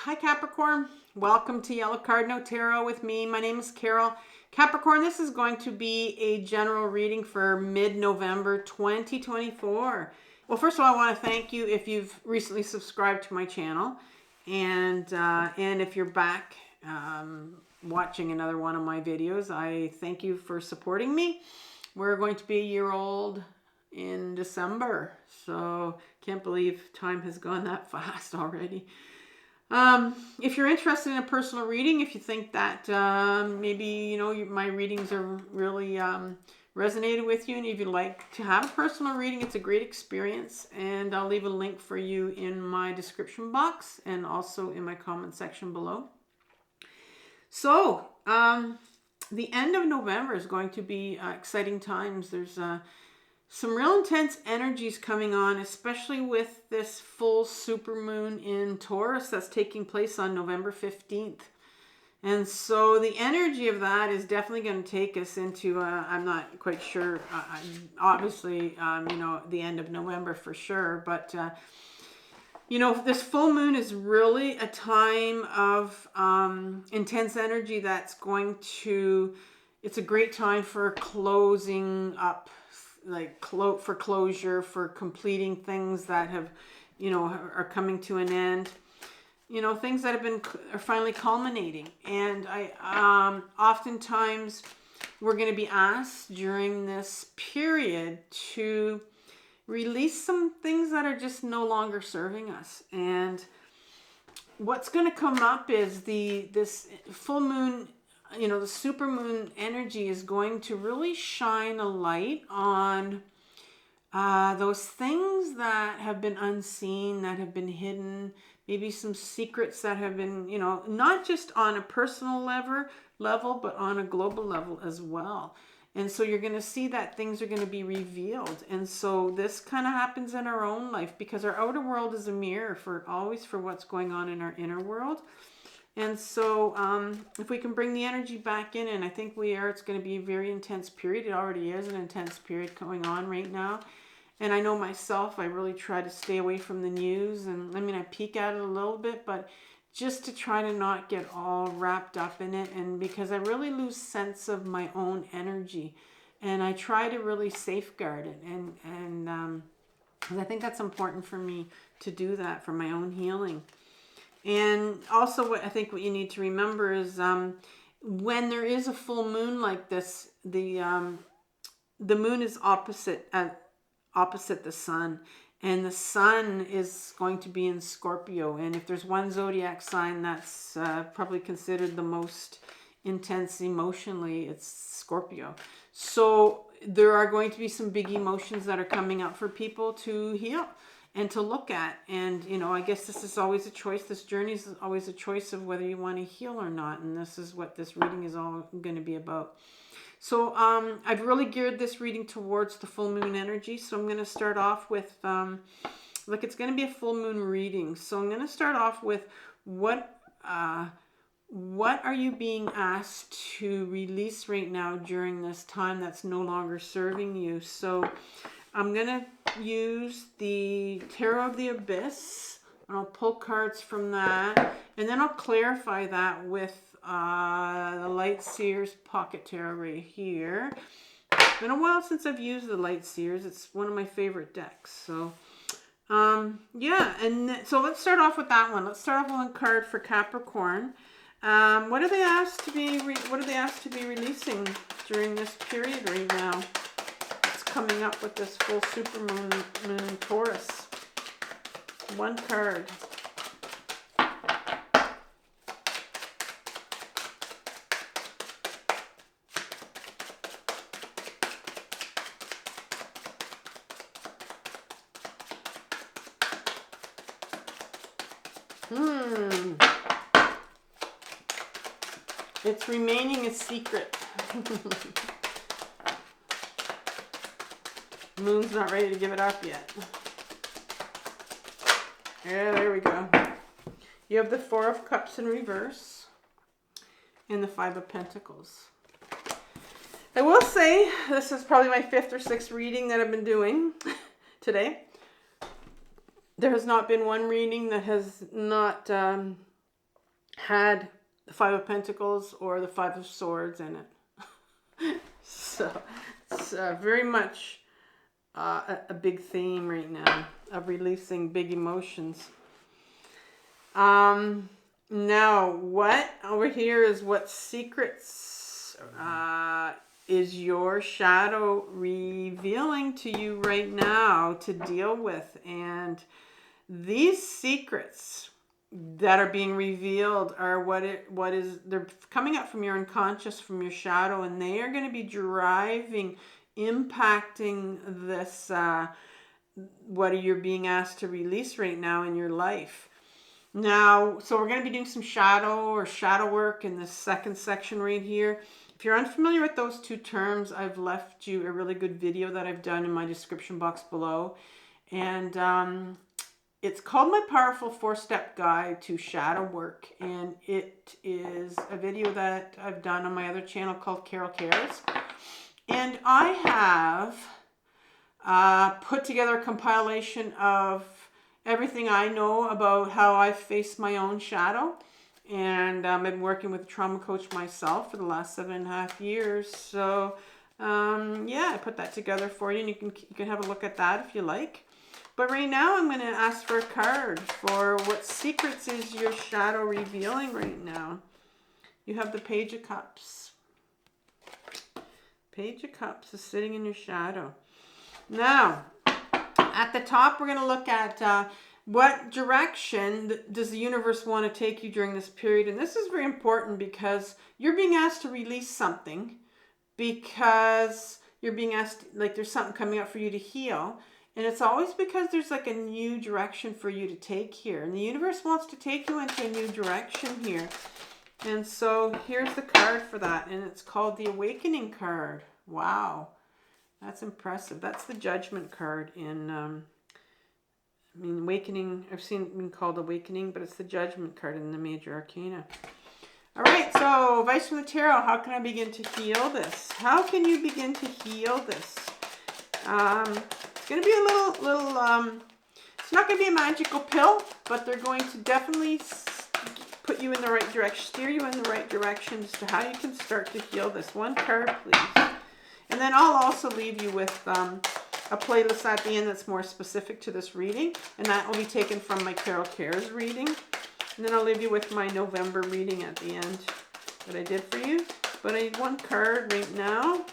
Hi Capricorn, welcome to Yellow Cardinal Tarot with me. My name is Carol. Capricorn, this is going to be a general reading for mid-November 2024. Well, first of all, I want to thank you if you've recently subscribed to my channel, and if you're back watching another one of my videos, I thank you for supporting me. We're going to be a year old in December, so can't believe time has gone that fast already. If you're interested in a personal reading, if you think that maybe my readings are really resonated with you, and if you'd like to have a personal reading, it's a great experience, and I'll leave a link for you in my description box and also in my comment section below. So the end of November is going to be exciting times. There's some real intense energies coming on, especially with this full supermoon in Taurus that's taking place on November 15th. And so the energy of that is definitely going to take us into, I'm not quite sure, obviously, the end of November for sure. But, this full moon is really a time of intense energy that's going to, it's a great time for closing up, for closure, for completing things that have, are coming to an end. Things that are finally culminating. And oftentimes we're going to be asked during this period to release some things that are just no longer serving us. And what's going to come up is this full moon, the supermoon energy is going to really shine a light on those things that have been unseen, that have been hidden, maybe some secrets that have been, not just on a personal level, but on a global level as well. And so you're going to see that things are going to be revealed. And so this kind of happens in our own life, because our outer world is a mirror for what's going on in our inner world. And so if we can bring the energy back in, and I think it's going to be a very intense period. It already is an intense period going on right now. And I know myself, I really try to stay away from the news. And I peek at it a little bit, but just to try to not get all wrapped up in it. And because I really lose sense of my own energy, and I try to really safeguard it. And I think that's important for me to do that for my own healing. And also what you need to remember is when there is a full moon like this, the moon is opposite the sun, and the sun is going to be in Scorpio. And if there's one zodiac sign that's probably considered the most intense emotionally, it's Scorpio. So there are going to be some big emotions that are coming up for people to heal and to look at. And, I guess this is always a choice. This journey is always a choice of whether you want to heal or not. And this is what this reading is all going to be about. So I've really geared this reading towards the full moon energy. So I'm going to start off with, it's going to be a full moon reading. So I'm going to start off with what are you being asked to release right now during this time that's no longer serving you? So I'm going to use the Tarot of the Abyss, and I'll pull cards from that, and then I'll clarify that with the Light Seers Pocket Tarot right here. It's been a while since I've used the Light Seers. It's one of my favorite decks. So, so let's start off with that one. Let's start off with one card for Capricorn. What are they asked to be releasing during this period right now? Coming up with this full supermoon in Taurus. One card. It's remaining a secret. Moon's not ready to give it up yet. Yeah, there we go. You have the Four of Cups in reverse and the Five of Pentacles. I will say this is probably my 5th or 6th reading that I've been doing today. There has not been one reading that has not had the Five of Pentacles or the Five of Swords in it. So it's very much a big theme right now of releasing big emotions. Now, what over here is what secrets is your shadow revealing to you right now to deal with? And these secrets that are being revealed are they're coming up from your unconscious, from your shadow, and they are going to be impacting this, what you're being asked to release right now in your life. Now, so we're going to be doing some shadow work in this second section right here. If you're unfamiliar with those two terms, I've left you a really good video that I've done in my description box below. And it's called My Powerful 4-Step Guide to Shadow Work. And it is a video that I've done on my other channel called Carol Cares. And I have put together a compilation of everything I know about how I face my own shadow. And I've been working with a trauma coach myself for the last 7.5 years. So yeah, I put that together for you, and you can have a look at that if you like. But right now I'm going to ask for a card for what secrets is your shadow revealing right now. You have the Page of Cups. Page of Cups is sitting in your shadow. Now, at the top, we're going to look at what direction does the universe want to take you during this period. And this is very important because you're being asked to release something, because you're being asked, like there's something coming up for you to heal. And it's always because there's like a new direction for you to take here. And the universe wants to take you into a new direction here. And so here's the card for that. And it's called the Awakening card. Wow. That's impressive. That's the Judgment card in, Awakening. I've seen it being called Awakening, but it's the Judgment card in the Major Arcana. All right, so advice from the Tarot. How can I begin to heal this? How can you begin to heal this? It's going to be a little, it's not going to be a magical pill, but they're going to definitely put you in the right direction, steer you in the right direction as to how you can start to heal this. One card, please. And then I'll also leave you with a playlist at the end that's more specific to this reading. And that will be taken from my Carol Cares reading. And then I'll leave you with my November reading at the end that I did for you. But I need one card right now.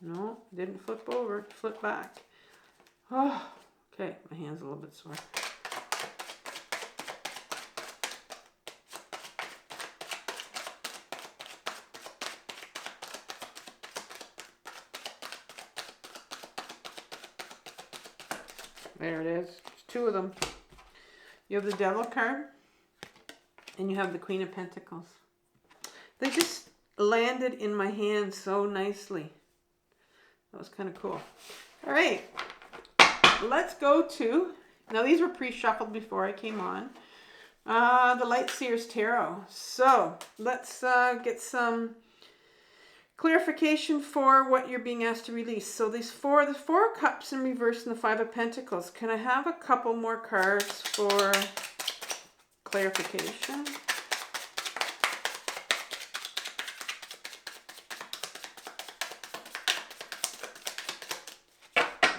No, didn't flip over, flip back. Oh, okay, my hand's a little bit sore. There it is. There's two of them. You have the Devil card, and you have the Queen of Pentacles. They just landed in my hand so nicely. That was kind of cool. All right, let's go to, now these were pre-shuffled before I came on, the Light Seers Tarot. So let's get some clarification for what you're being asked to release. So the Four of Cups in reverse and the Five of Pentacles. Can I have a couple more cards for clarification?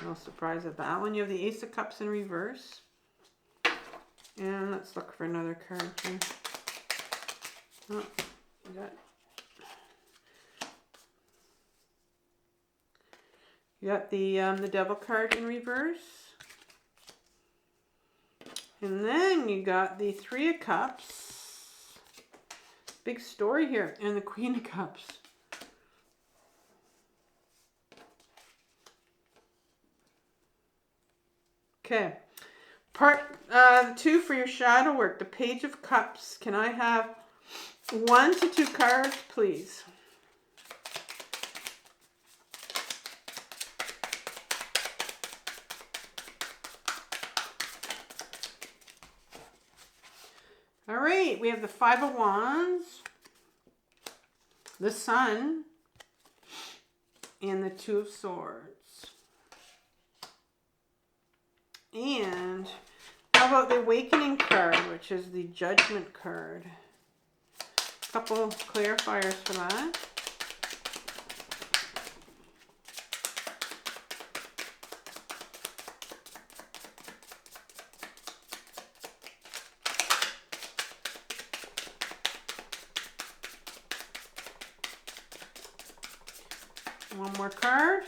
No surprise at that one. You have the Ace of Cups in reverse. And let's look for another card here. Oh, you got the Devil card in reverse. And then you got the Three of Cups. Big story here. And the Queen of Cups. Okay. Part 2 for your shadow work. The Page of Cups. Can I have 1 to 2 cards, please? All right, we have the Five of Wands, the Sun, and the Two of Swords. And how about the Awakening card, which is the Judgment card? A couple of clarifiers for that. One more card.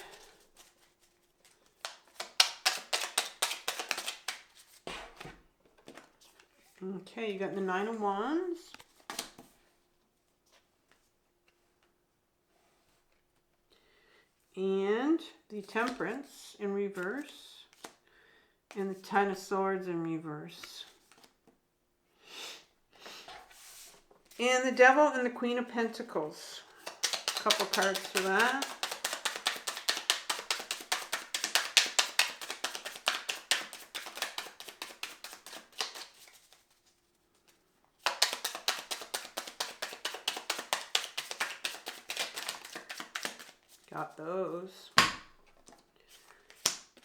Okay, you got the Nine of Wands. And the Temperance in reverse. And the Ten of Swords in reverse. And the Devil and the Queen of Pentacles. A couple cards for that. Got those.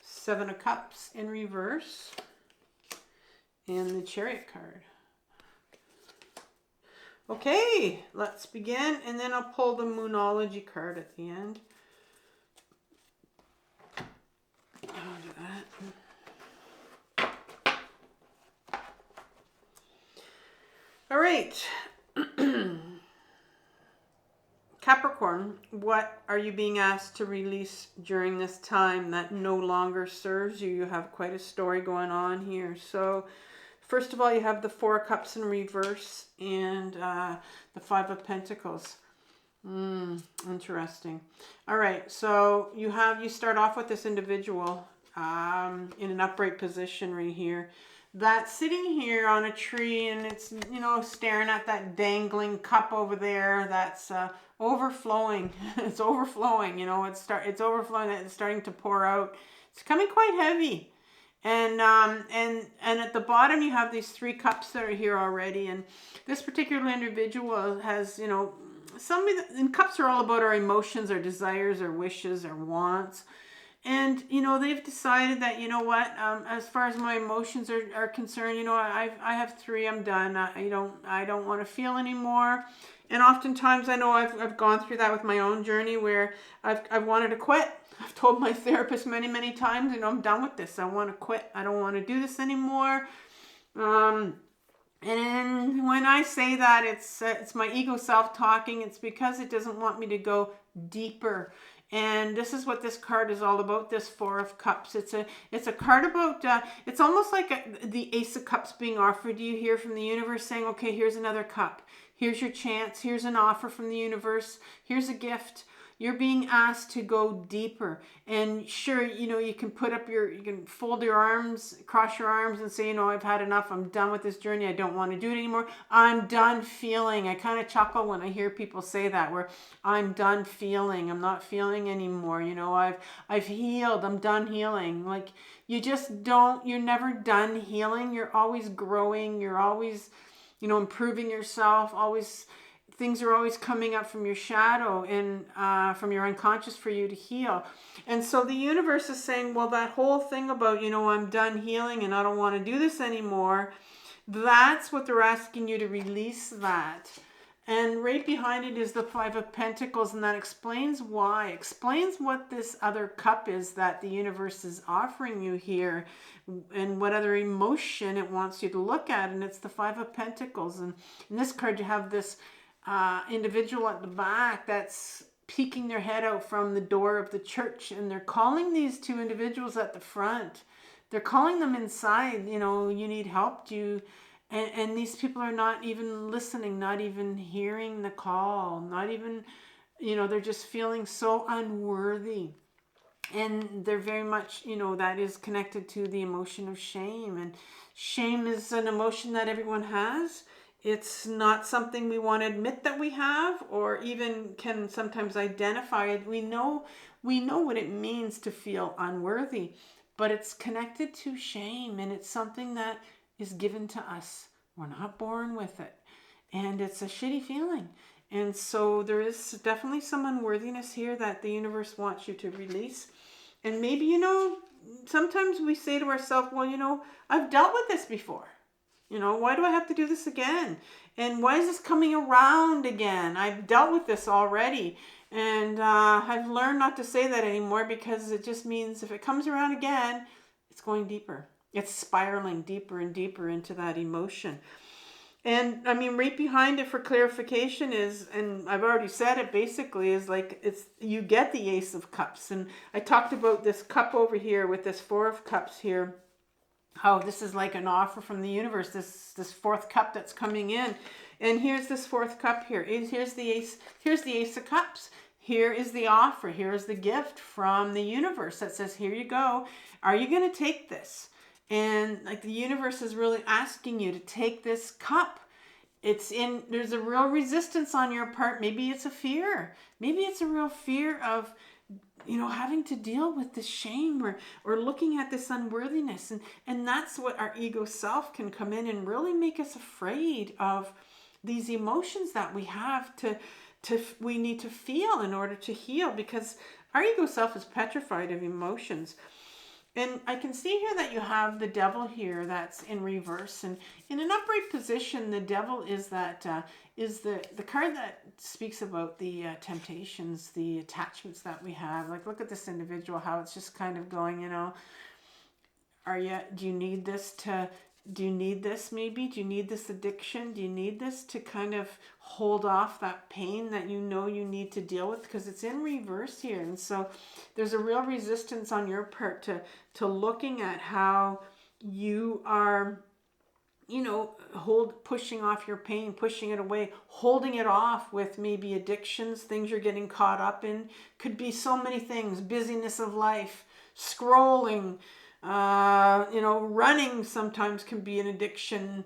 Seven of Cups in reverse. And the Chariot card. Okay, let's begin. And then I'll pull the Moonology card at the end. I'll do that. All right. Capricorn, what are you being asked to release during this time that no longer serves you? You have quite a story going on here. So, first of all, you have the Four of Cups in reverse and the Five of Pentacles. Interesting. All right, so you start off with this individual in an upright position right here. That's sitting here on a tree, and it's, you know, staring at that dangling cup over there that's overflowing. It's overflowing, you know, it's overflowing, it's starting to pour out. It's coming quite heavy. And at the bottom you have these three cups that are here already, and this particular individual has, you know, and cups are all about our emotions, our desires, our wishes, our wants. And, you know, they've decided that, you know what, as far as my emotions are concerned, you know, I have three, I'm done. I don't want to feel anymore. And oftentimes I know I've gone through that with my own journey where I've wanted to quit. I've told my therapist many, many times, you know, I'm done with this. I want to quit. I don't want to do this anymore. And when I say that, it's my ego self-talking. It's because it doesn't want me to go deeper. And this is what this card is all about, this Four of Cups. It's a card about, it's almost like the Ace of Cups being offered to you here from the universe, saying, okay, here's another cup. Here's your chance. Here's an offer from the universe. Here's a gift. You're being asked to go deeper. And sure, you know, you can you can fold your arms, cross your arms and say, you know, I've had enough. I'm done with this journey. I don't want to do it anymore. I'm done feeling. I kind of chuckle when I hear people say that, where I'm done feeling. I'm not feeling anymore. You know, I've healed. I'm done healing. Like, you're never done healing. You're always growing. You're always, you know, improving yourself. Things are always coming up from your shadow and from your unconscious for you to heal. And so the universe is saying, well, that whole thing about, you know, I'm done healing and I don't want to do this anymore, that's what they're asking you to release that. And right behind it is the Five of Pentacles, and that explains why. Explains what this other cup is that the universe is offering you here and what other emotion it wants you to look at. And it's the Five of Pentacles. And in this card you have this individual at the back that's peeking their head out from the door of the church, and they're calling these two individuals at the front. They're calling them inside, you know, you need help. And these people are not even listening, not even hearing the call, not even, you know, they're just feeling so unworthy. And they're very much, you know, that is connected to the emotion of shame. And shame is an emotion that everyone has. It's not something we want to admit that we have, or even can sometimes identify it. We know what it means to feel unworthy, but it's connected to shame, and it's something that is given to us. We're not born with it, and it's a shitty feeling. And so there is definitely some unworthiness here that the universe wants you to release. And maybe, you know, sometimes we say to ourselves, well, you know, I've dealt with this before. You know, why do I have to do this again? And why is this coming around again? I've dealt with this already. And I've learned not to say that anymore, because it just means if it comes around again, it's going deeper. It's spiraling deeper and deeper into that emotion. And I mean, right behind it for clarification is, and I've already said it basically, is like, it's, you get the Ace of Cups. And I talked about this cup over here with this Four of Cups here, how this is like an offer from the universe, this fourth cup that's coming in. And here's this fourth cup here. Here's the Ace of Cups. Here is the offer. Here is the gift from the universe that says, here you go. Are you going to take this? And like the universe is really asking you to take this cup. There's a real resistance on your part. Maybe it's a fear. Maybe it's a real fear of, you know, having to deal with this shame or looking at this unworthiness. And that's what our ego self can come in and really make us afraid of, these emotions that we have we need to feel in order to heal, because our ego self is petrified of emotions. And I can see here that you have the devil here that's in reverse. And in an upright position, the devil is the card that speaks about the temptations, the attachments that we have. Like, look at this individual, how it's just kind of going, you know, do you need this maybe? Do you need this addiction? Do you need this to kind of hold off that pain that you know you need to deal with? Because it's in reverse here. And so there's a real resistance on your part to looking at how you are, you know, pushing off your pain, pushing it away, holding it off with maybe addictions, things you're getting caught up in. Could be so many things, busyness of life, scrolling, you know, running sometimes can be an addiction.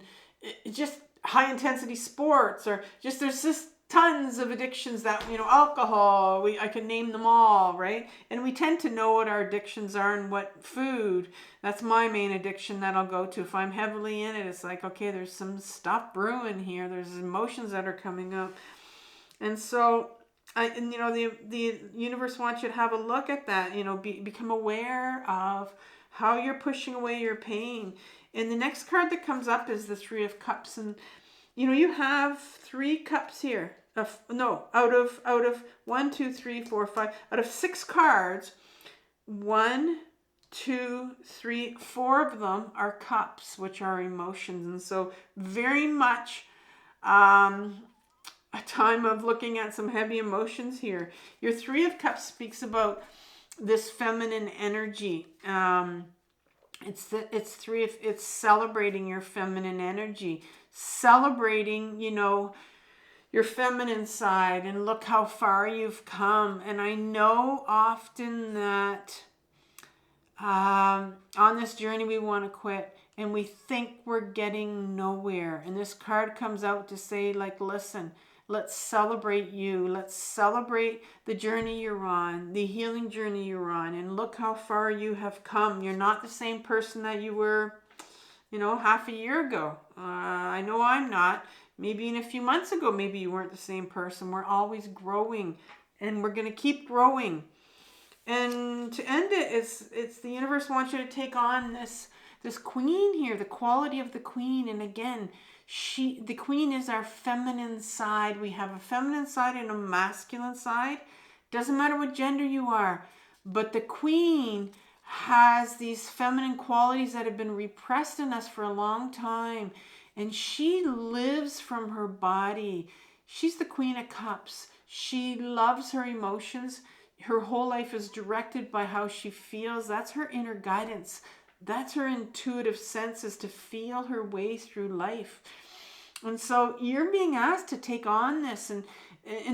Just high intensity sports, or just, there's just tons of addictions that, you know, alcohol, I can name them all, right? And we tend to know what our addictions are, and what food, that's my main addiction that I'll go to. If I'm heavily in it, it's like, okay, there's some stuff brewing here. There's emotions that are coming up. And so, you know, the universe wants you to have a look at that, you know, become aware of how you're pushing away your pain. And the next card that comes up is the Three of Cups. And, you know, you have 3 cups here. Out of 1, 2, 3, 4, 5, out of 6 cards, 1, 2, 3, 4 of them are cups, which are emotions. And so very much a time of looking at some heavy emotions here. Your Three of Cups speaks about this feminine energy. It's celebrating your feminine energy, celebrating, you know, your feminine side, and look how far you've come. And I know often that on this journey we want to quit, and we think we're getting nowhere. And this card comes out to say, like, listen, let's celebrate you. Let's celebrate the journey you're on, the healing journey you're on, and look how far you have come. You're not the same person that you were, you know, half a year ago. I know I'm not. Maybe in a few months ago, maybe you weren't the same person. We're always growing, and we're going to keep growing. And to end it, it's the universe wants you to take on this queen here, the quality of the queen. And again, the queen is our feminine side. We have a feminine side and a masculine side. Doesn't matter what gender you are, but the queen has these feminine qualities that have been repressed in us for a long time, and she lives from her body. She's the Queen of Cups. She loves her emotions. Her whole life is directed by how she feels. That's her inner guidance. That's her intuitive senses, to feel her way through life. And so you're being asked to take on this. And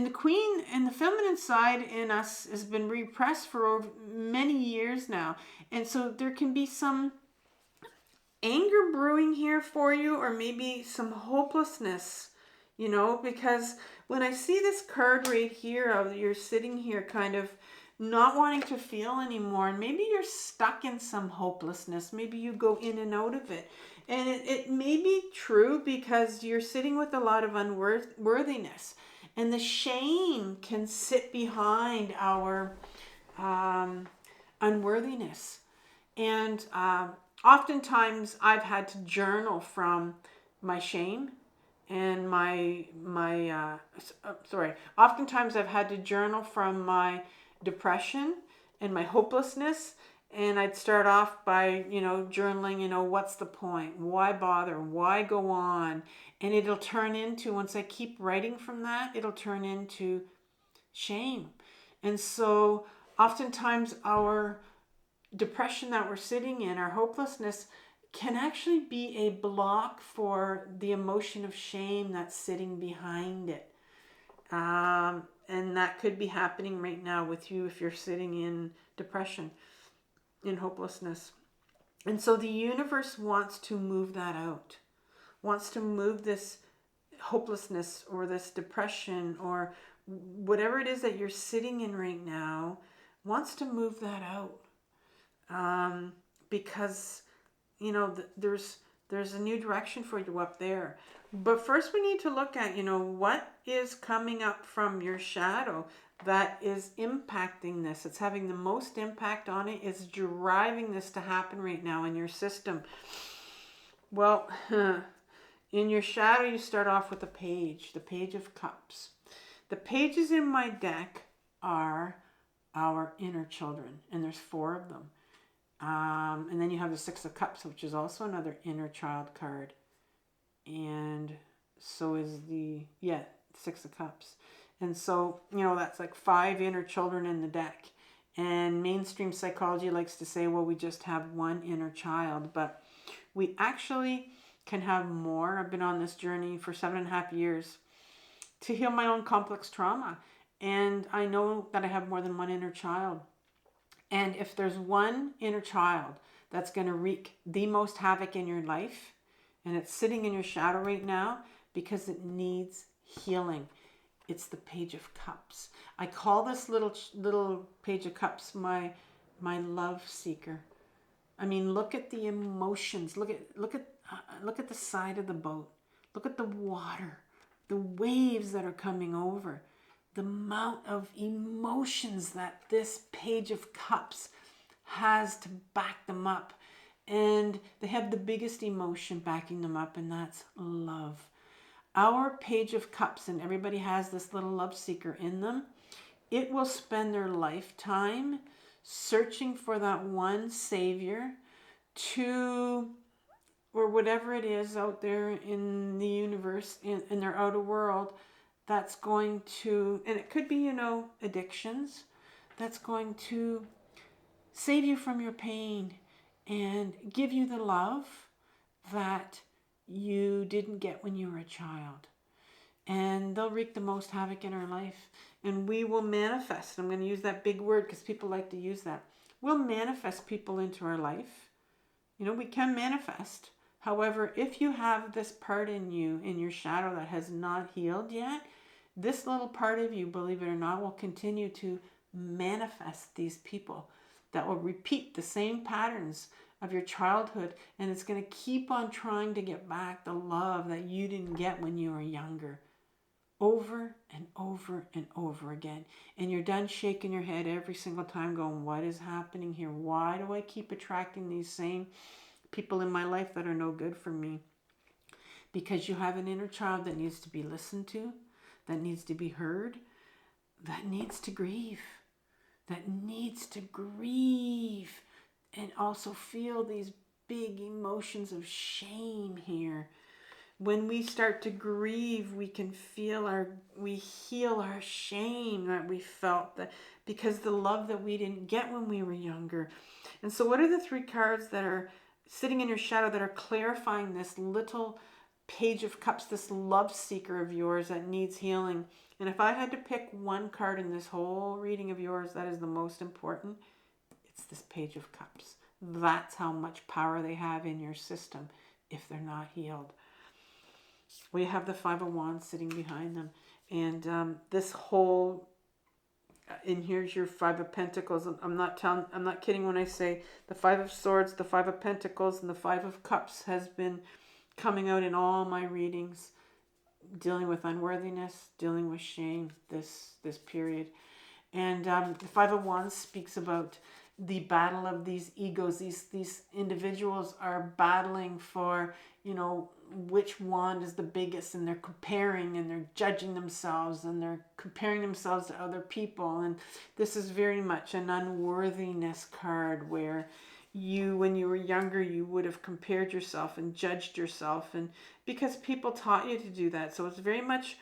the queen and the feminine side in us has been repressed for over many years now. And so there can be some anger brewing here for you, or maybe some hopelessness, you know, because when I see this card right here, you're sitting here kind of not wanting to feel anymore, and maybe you're stuck in some hopelessness. Maybe you go in and out of it. And it may be true because you're sitting with a lot of unworthiness. And the shame can sit behind our unworthiness. And oftentimes I've had to journal from my shame and oftentimes I've had to journal from my depression and my hopelessness. And I'd start off by, journaling, what's the point? Why bother? Why go on? And it'll turn into, once I keep writing from that, it'll turn into shame. And so oftentimes our depression that we're sitting in, our hopelessness, can actually be a block for the emotion of shame that's sitting behind it. And that could be happening right now with you if you're sitting in depression, in hopelessness. And so the universe wants to move that out, wants to move this hopelessness or this depression or whatever it is that you're sitting in right now, wants to move that out. Because there's a new direction for you up there. But first we need to look at, what is coming up from your shadow that is impacting this. It's having the most impact on it. It's driving this to happen right now in your system. Well, in your shadow, you start off with the Page of Cups. The pages in my deck are our inner children, and there's 4 of them. And then you have the 6 of Cups, which is also another inner child card. And so is the 6 of Cups. And so, that's like 5 inner children in the deck. And mainstream psychology likes to say, well, we just have 1 inner child. But we actually can have more. I've been on this journey for 7.5 years to heal my own complex trauma. And I know that I have more than 1 inner child. And if there's 1 inner child that's going to wreak the most havoc in your life, and it's sitting in your shadow right now because it needs healing, it's the Page of Cups. I call this little Page of Cups my love seeker. I mean, look at the emotions. Look at the side of the boat. Look at the water, the waves that are coming over. The amount of emotions that this Page of Cups has to back them up. And they have the biggest emotion backing them up, and that's love. Our Page of Cups, and everybody has this little love seeker in them, it will spend their lifetime searching for that one savior or whatever it is out there in the universe, in their outer world, that's going to, and it could be, addictions, that's going to save you from your pain and give you the love that you didn't get when you were a child. And they'll wreak the most havoc in our life. And we will manifest. I'm going to use that big word because people like to use that. We'll manifest people into our life. We can manifest. However, if you have this part in you, in your shadow, that has not healed yet, this little part of you, believe it or not, will continue to manifest these people that will repeat the same patterns of your childhood, and it's going to keep on trying to get back the love that you didn't get when you were younger, over and over and over again. And you're done shaking your head every single time going, what is happening here? Why do I keep attracting these same people in my life that are no good for me? Because you have an inner child that needs to be listened to, that needs to be heard, that needs to grieve, and also feel these big emotions of shame here. When we start to grieve, we can we heal our shame that we felt, that because the love that we didn't get when we were younger. And so what are the 3 cards that are sitting in your shadow that are clarifying this little Page of Cups, this love seeker of yours that needs healing? And if I had to pick 1 card in this whole reading of yours that is the most important, it's this Page of Cups. That's how much power they have in your system if they're not healed. We have the 5 of Wands sitting behind them. And this whole, and here's your 5 of Pentacles. I'm not kidding when I say the 5 of Swords, the 5 of Pentacles, and the 5 of Cups has been coming out in all my readings dealing with unworthiness, dealing with shame, this period. And the Five of Wands speaks about the battle of these egos. These individuals are battling for, which wand is the biggest, and they're comparing and they're judging themselves and they're comparing themselves to other people. And this is very much an unworthiness card where when you were younger, you would have compared yourself and judged yourself, and because people taught you to do that. So it's very much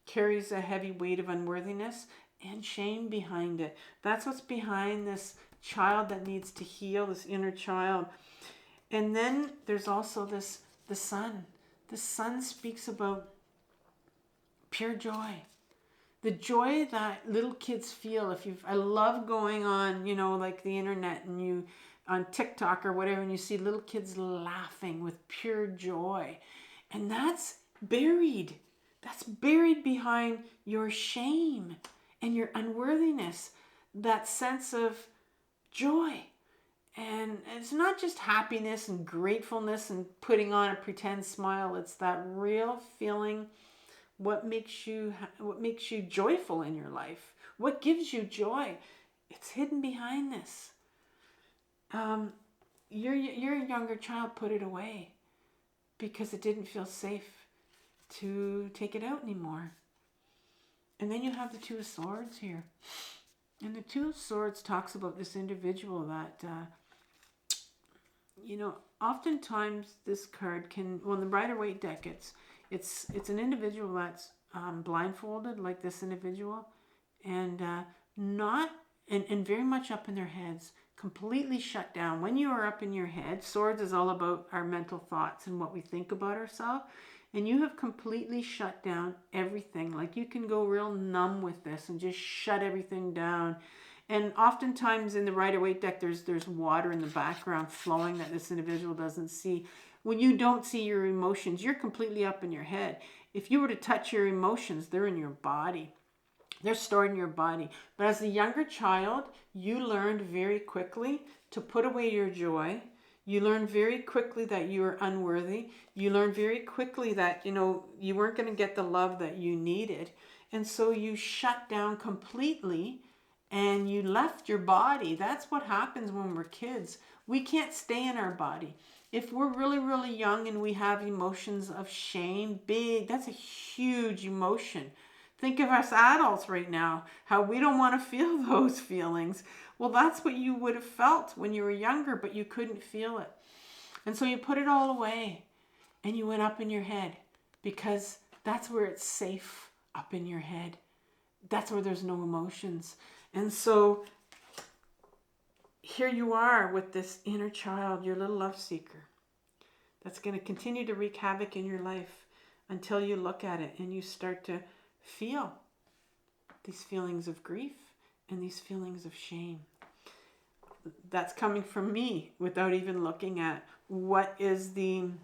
carries a heavy weight of unworthiness and shame behind it. That's what's behind this child that needs to heal, this inner child. And then there's also the sun. The sun speaks about pure joy. The joy that little kids feel. I love going on, like the internet, and you on TikTok or whatever, and you see little kids laughing with pure joy. And that's buried. That's buried behind your shame and your unworthiness. That sense of joy. And it's not just happiness and gratefulness and putting on a pretend smile. It's that real feeling. What makes you joyful in your life? What gives you joy? It's hidden behind this. Your younger child put it away because it didn't feel safe to take it out anymore. And then you have the Two of Swords here. And the Two of Swords talks about this individual that, oftentimes this card can, well, in the Rider-Waite deck, it's an individual that's blindfolded, like this individual, and and very much up in their heads, completely shut down. When you are up in your head, Swords is all about our mental thoughts and what we think about ourselves. And you have completely shut down everything. Like you can go real numb with this and just shut everything down. And oftentimes in the Rider-Waite deck, there's water in the background flowing that this individual doesn't see. When you don't see your emotions, you're completely up in your head. If you were to touch your emotions, they're in your body. They're stored in your body. But as a younger child, you learned very quickly to put away your joy. You learned very quickly that you were unworthy. You learned very quickly that, you weren't going to get the love that you needed. And so you shut down completely and you left your body. That's what happens when we're kids. We can't stay in our body. If we're really, really young and we have emotions of shame, that's a huge emotion. Think of us adults right now, how we don't want to feel those feelings. Well, that's what you would have felt when you were younger, but you couldn't feel it. And so you put it all away and you went up in your head because that's where it's safe, up in your head. That's where there's no emotions. And so here you are with this inner child, your little love seeker, that's going to continue to wreak havoc in your life until you look at it and you start to feel these feelings of grief and these feelings of shame. That's coming from me without even looking at what direction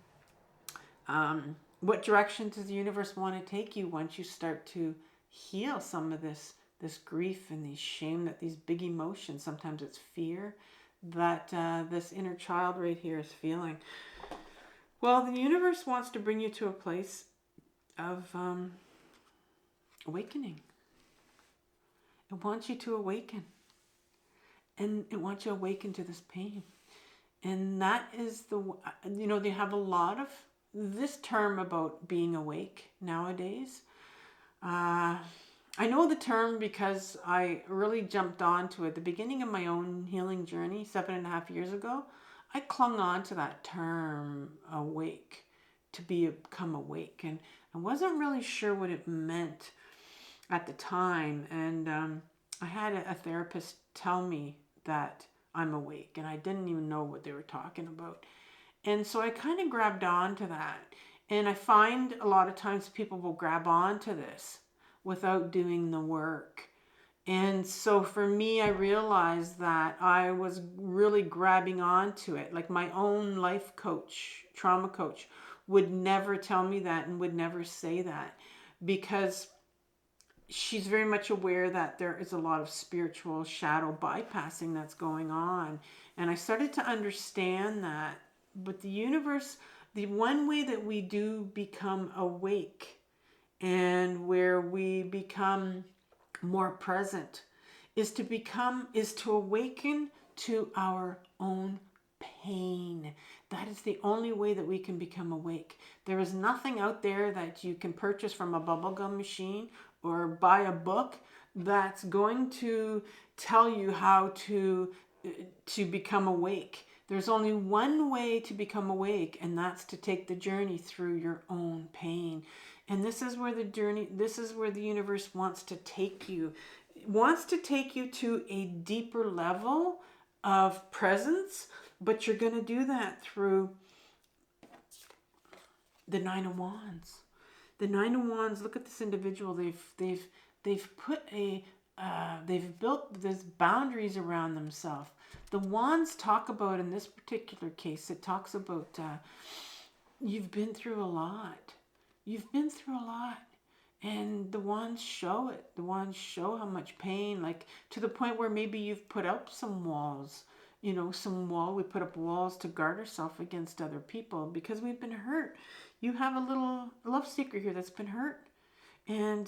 does the universe want to take you once you start to heal some of this grief and these shame, that these big emotions. Sometimes it's fear that this inner child right here is feeling. Well, the universe wants to bring you to a place of awakening. It wants you to awaken. And it wants you to awaken to this pain. And that is they have a lot of this term about being awake nowadays. I know the term because I really jumped onto it at the beginning of my own healing journey 7.5 years ago. I clung on to that term, awake, to become awake. And I wasn't really sure what it meant at the time. And I had a therapist tell me that I'm awake, and I didn't even know what they were talking about. And so I kind of grabbed on to that. And I find a lot of times people will grab on to this without doing the work. And so for me, I realized that I was really grabbing onto it. Like my own life coach, trauma coach, would never tell me that and would never say that, because she's very much aware that there is a lot of spiritual shadow bypassing that's going on. And I started to understand that. But the universe, the one way that we do become awake and where we become more present, is to awaken to our own pain. That is the only way that we can become awake. There is nothing out there that you can purchase from a bubblegum machine or buy a book that's going to tell you how to become awake. There's only one way to become awake, and that's to take the journey through your own pain. And this is where the universe wants to take you. It wants to take you to a deeper level of presence, but you're going to do that through the Nine of Wands. The Nine of Wands, look at this individual. They've built these boundaries around themselves. The Wands talk about, in this particular case, it talks about you've been through a lot. You've been through a lot. And the Wands show it. The Wands show how much pain, like to the point where maybe you've put up some walls. We put up walls to guard ourselves against other people because we've been hurt. You have a little love seeker here that's been hurt. And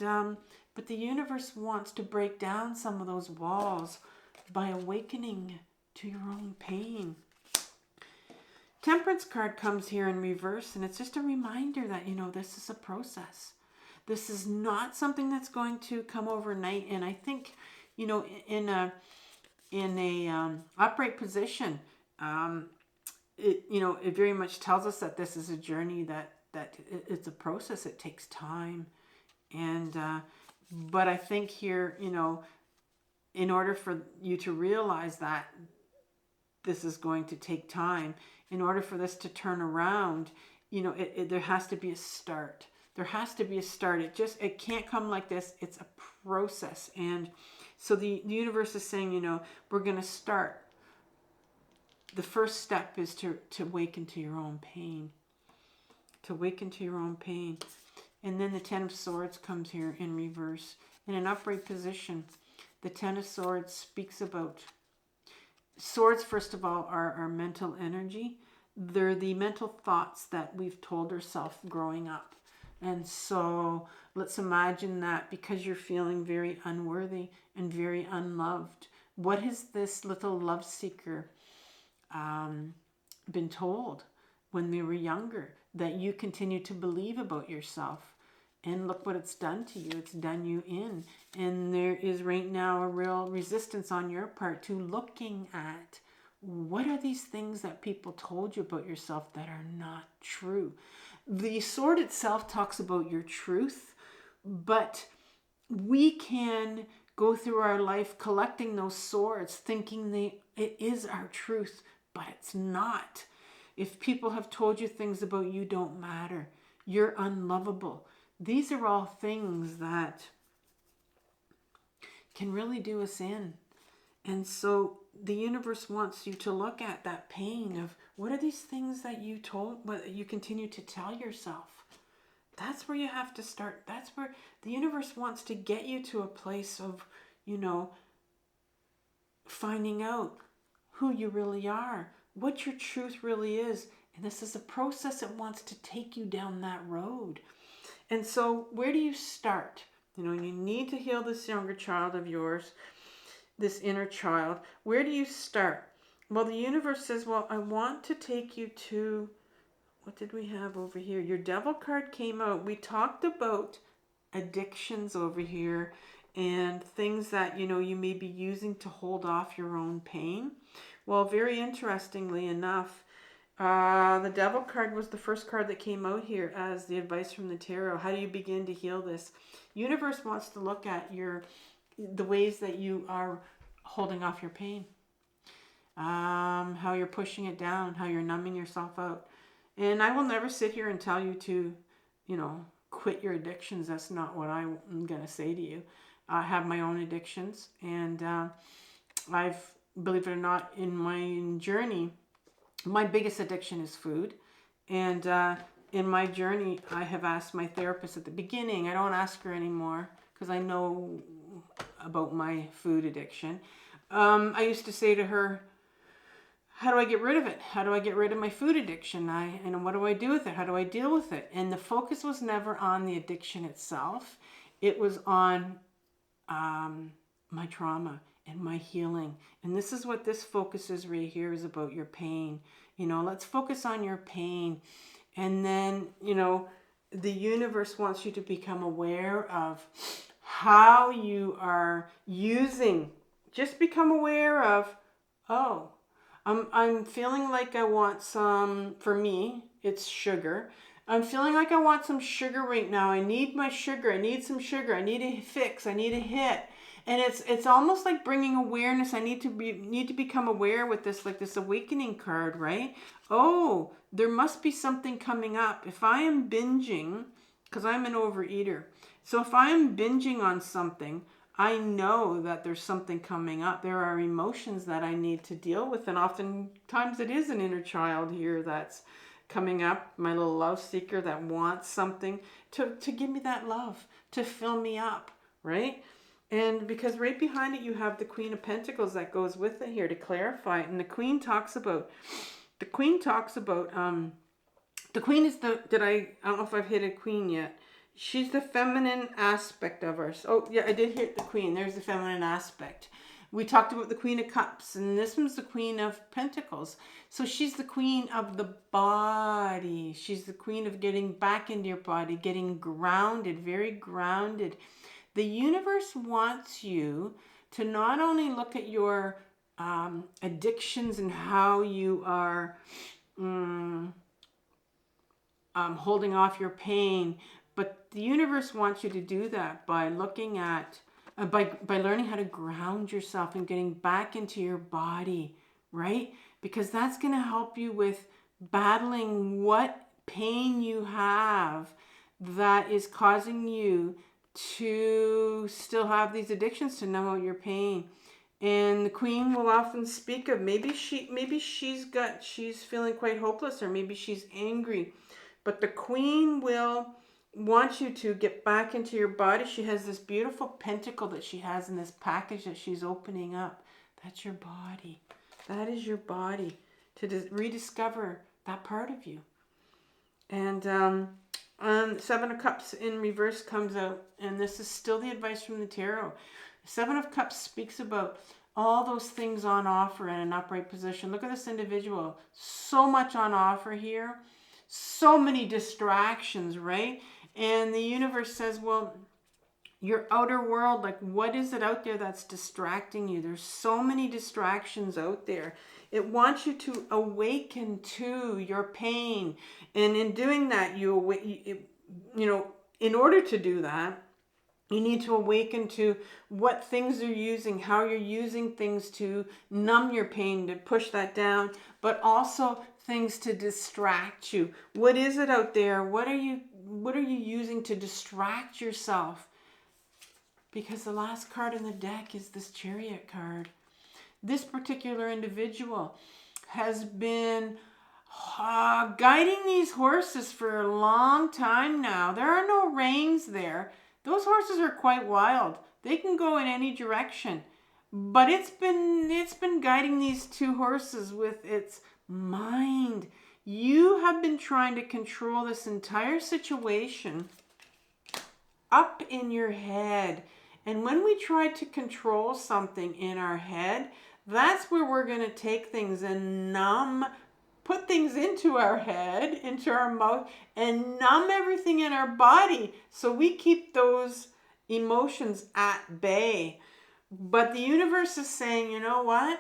but the universe wants to break down some of those walls by awakening to your own pain. Temperance card comes here in reverse, and it's just a reminder that, this is a process. This is not something that's going to come overnight. And I think, in a upright position, it very much tells us that this is a journey, that it's a process. It takes time. And but I think here, in order for you to realize that this is going to take time, in order for this to turn around, there has to be a start. There has to be a start. It can't come like this. It's a process. And so the universe is saying, we're going to start. The first step is to awaken to your own pain. To awaken to your own pain. And then the Ten of Swords comes here in reverse. In an upright position, the Ten of Swords speaks about... Swords, first of all, are our mental energy. They're the mental thoughts that we've told ourselves growing up. And so let's imagine that because you're feeling very unworthy and very unloved, what has this little love seeker been told when they were younger that you continue to believe about yourself? And look what it's done to you. It's done you in. And there is right now a real resistance on your part to looking at what are these things that people told you about yourself that are not true. The sword itself talks about your truth, but we can go through our life collecting those swords thinking it is our truth, but it's not. If people have told you things about you don't matter, you're unlovable. These are all things that can really do us in. And so the universe wants you to look at that pain of what are these things that you continue to tell yourself. That's where you have to start. That's where the universe wants to get you to a place of, finding out who you really are, what your truth really is. And this is a process that wants to take you down that road. And so where do you start? You need to heal this younger child of yours, this inner child. Where do you start? Well, the universe says, well, I want to take you to, what did we have over here? Your Devil card came out. We talked about addictions over here and things that, you may be using to hold off your own pain. Well, very interestingly enough, the Devil card was the first card that came out here as the advice from the tarot. How do you begin to heal this? Universe wants to look at the ways that you are holding off your pain, how you're pushing it down, how you're numbing yourself out. And I will never sit here and tell you to, quit your addictions. That's not what I'm going to say to you. I have my own addictions, and I've, believe it or not, in my journey, my biggest addiction is food. And in my journey, I have asked my therapist at the beginning, I don't ask her anymore because I know about my food addiction. I used to say to her, how do I get rid of it? How do I get rid of my food addiction? And what do I do with it? How do I deal with it? And the focus was never on the addiction itself. It was on my trauma and my healing. And this is what this focus is right here, is about your pain. You know, let's focus on your pain. And then, you know, the universe wants you to become aware of how you are using. Just become aware of, oh, I'm feeling like I want some, for me, it's sugar. I'm feeling like I want some sugar right now. I need my sugar. I need some sugar. I need a fix. I need a hit. And it's almost like bringing awareness. I need to become aware with this, like this awakening card, right? Oh, there must be something coming up. If I am binging, because I'm an overeater. So if I am binging on something, I know that there's something coming up. There are emotions that I need to deal with. And oftentimes it is an inner child here that's coming up, my little love seeker that wants something to give me that love, to fill me up, right? And because right behind it, you have the Queen of Pentacles that goes with it here to clarify it. And the Queen talks about, the Queen is I don't know if I've hit a Queen yet. She's the feminine aspect of us. Oh, yeah, I did hit the Queen. There's the feminine aspect. We talked about the Queen of Cups, and this one's the Queen of Pentacles. So she's the queen of the body. She's the queen of getting back into your body, getting grounded, very grounded. The universe wants you to not only look at your addictions and how you are holding off your pain, but the universe wants you to do that by looking at, by learning how to ground yourself and getting back into your body, right? Because that's going to help you with battling what pain you have that is causing you to still have these addictions, to numb out your pain. And the Queen will often speak of maybe she's feeling quite hopeless, or maybe she's angry. But the Queen will want you to get back into your body. She has this beautiful pentacle that she has in this package that she's opening up. That's your body. That is your body, to rediscover that part of you. And Seven of Cups in reverse comes out, and this is still the advice from the tarot. Seven of Cups speaks about all those things on offer in an upright position. Look at this individual. So much on offer here. So many distractions, right? And the universe says, well, your outer world, like what is it out there that's distracting you? There's so many distractions out there. It wants you to awaken to your pain. And in doing that, in order to do that, you need to awaken to what things you're using, how you're using things to numb your pain, to push that down, but also things to distract you. What is it out there? What are you using to distract yourself? Because the last card in the deck is this Chariot card. This particular individual has been guiding these horses for a long time now. There are no reins there. Those horses are quite wild. They can go in any direction. But it's been guiding these two horses with its mind. You have been trying to control this entire situation up in your head. And when we try to control something in our head, that's where we're going to take things and put things into our head, into our mouth, and numb everything in our body. So we keep those emotions at bay. But the universe is saying, you know what?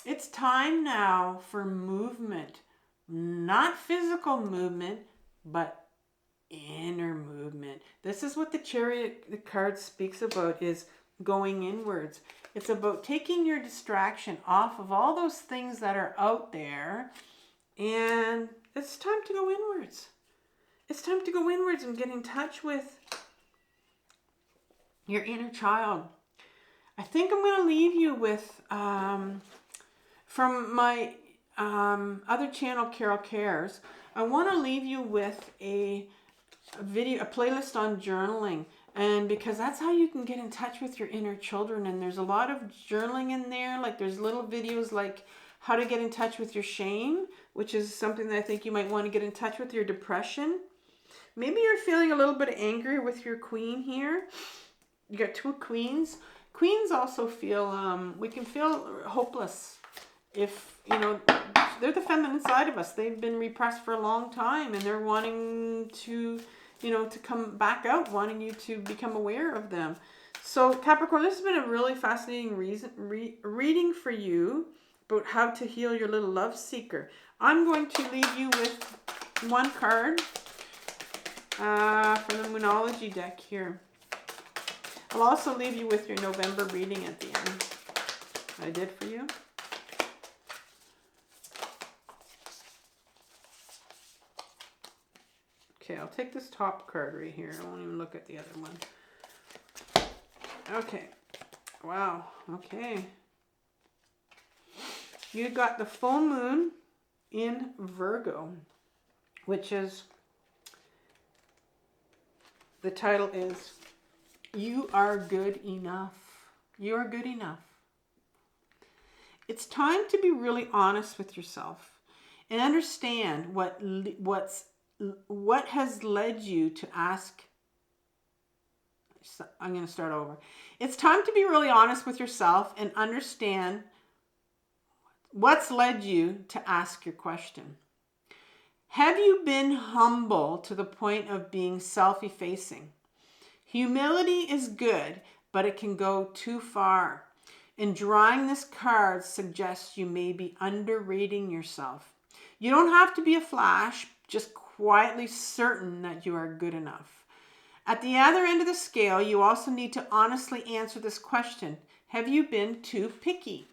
It's time now for movement. Not physical movement, but inner movement. This is what the Chariot card speaks about, is going inwards. It's about taking your distraction off of all those things that are out there, and it's time to go inwards. It's time to go inwards and get in touch with your inner child. I think I'm going to leave you with, from my other channel, Carol Cares, I want to leave you with a playlist on journaling. And because that's how you can get in touch with your inner children. And there's a lot of journaling in there. Like there's little videos like how to get in touch with your shame, which is something that I think you might want to get in touch with, your depression. Maybe you're feeling a little bit angry with your queen here. You got two queens. Queens also feel, we can feel hopeless if, you know, they're the feminine side of us. They've been repressed for a long time and they're wanting to, you know, to come back out, wanting you to become aware of them. So Capricorn, this has been a really fascinating reading for you about how to heal your little love seeker. I'm going to leave you with one card from the Moonology deck here. I'll also leave you with your November reading at the end. I did for you. Okay, I'll take this top card right here. I won't even look at the other one. Okay. Wow. Okay. You got the full moon in Virgo, which is, the title is, You Are Good Enough. You are good enough. It's time to be really honest with yourself and understand what has led you to ask. I'm going to start over. It's time to be really honest with yourself and understand what's led you to ask your question. Have you been humble to the point of being self-effacing? Humility is good, but it can go too far. And drawing this card suggests you may be underrating yourself. You don't have to be a flash, just quietly certain that you are good enough. At the other end of the scale, you also need to honestly answer this question. Have you been too picky?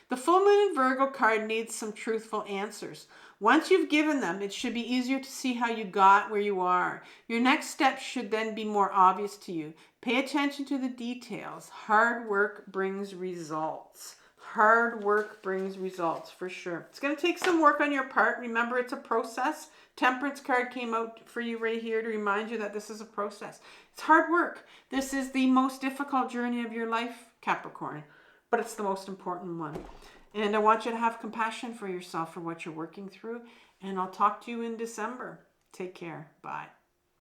The full moon in Virgo card needs some truthful answers. Once you've given them, it should be easier to see how you got where you are. Your next step should then be more obvious to you. Pay attention to the details. Hard work brings results. Hard work brings results for sure. It's going to take some work on your part. Remember, it's a process. Temperance card came out for you right here to remind you that this is a process. It's hard work. This is the most difficult journey of your life, Capricorn, but it's the most important one. And I want you to have compassion for yourself for what you're working through. And I'll talk to you in December. Take care. Bye.